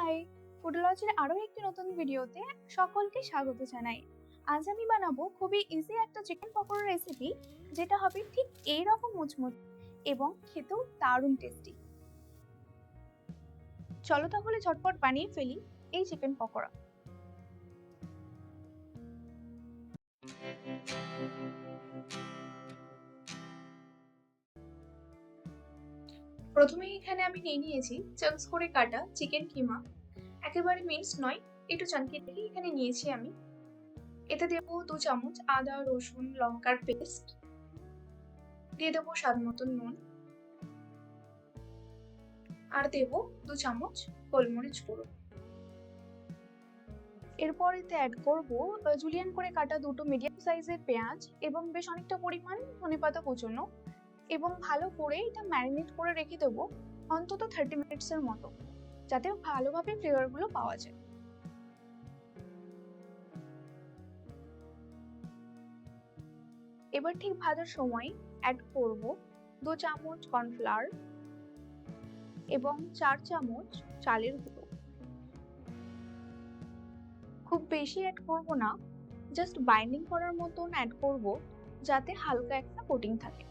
High, ফুডোলজির আরো একটি নতুন ভিডিওতে সকলকে স্বাগত জানাই। আজ আমি বানাবো খুবই ইজি একটা চিকেন পকোড়া রেসিপি, যেটা হবে ঠিক এই রকম মুচমুচ এবং খেতেও দারুণ টেস্টি। চলো তাহলে ঝটপট বানিয়ে ফেলি এই চিকেন পকোড়া। প্রথমে এখানে আমি নিয়েছি চাঙ্কস করে কাটা চিকেন কিমা। একেবারে মিক্স নয়, একটু চাঙ্কি থেকে এখানে নিয়েছি আমি। এতে দেবো 2 চামচ আদা রসুন লঙ্কার পেস্ট, দিয়ে দেবো স্বাদ মতন নুন, আর দেবো 2 চামচ গোলমরিচ গুঁড়ো। এরপর এতে অ্যাড করবো জুলিয়ান করে কাটা দুটো মিডিয়াম সাইজের পেঁয়াজ এবং বেশ অনেকটা পরিমাণ ধনেপাতা কুচনো, এবং ভালো করে এটা ম্যারিনেট করে রেখে দেবো অন্তত 30 মিনিটসের মতো, যাতে ভালোভাবে ফ্লেভারগুলো পাওয়া যায়। এবার ঠিক ভাজার সময় অ্যাড করব 2 চামচ কর্নফ্লাওয়ার এবং 4 চামচ চালের গুঁড়ো। খুব বেশি অ্যাড করব না, জাস্ট বাইন্ডিং করার মতন অ্যাড করব, যাতে হালকা একটা কোটিং থাকে।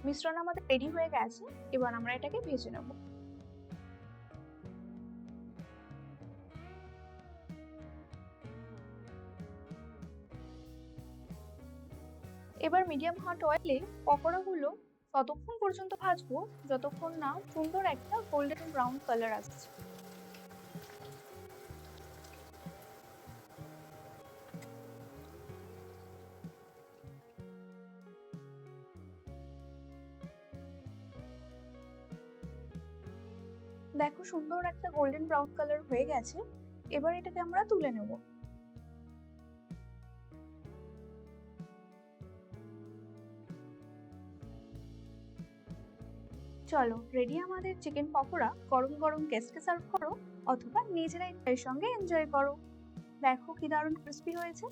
মিশ্রণ আমাদের রেডি হয়ে গেছে, এবার আমরা এটাকে ভেজে নেব। এবার মিডিয়াম হট অয়েলে পকোড়াগুলো ততক্ষণ পর্যন্ত ভাজবো যতক্ষণ না সুন্দর একটা গোল্ডেন ব্রাউন কালার আসছে। দেখো সুন্দর একটা গোল্ডেন ব্রাউন কালার হয়ে গেছে, এবার এটাকে আমরা তুলে নেব। চলো, রেডি আমাদের চিকেন পকোড়া। গরম গরম গেস্টকে সার্ভ করো অথবা নিজেরাই এর সঙ্গে এনজয় করো। দেখো কি দারুণ ক্রিস্পি হয়েছে।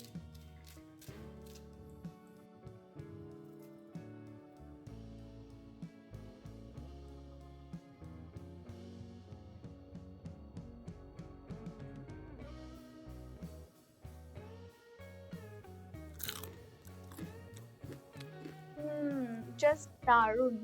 জাস্ট দারুণ।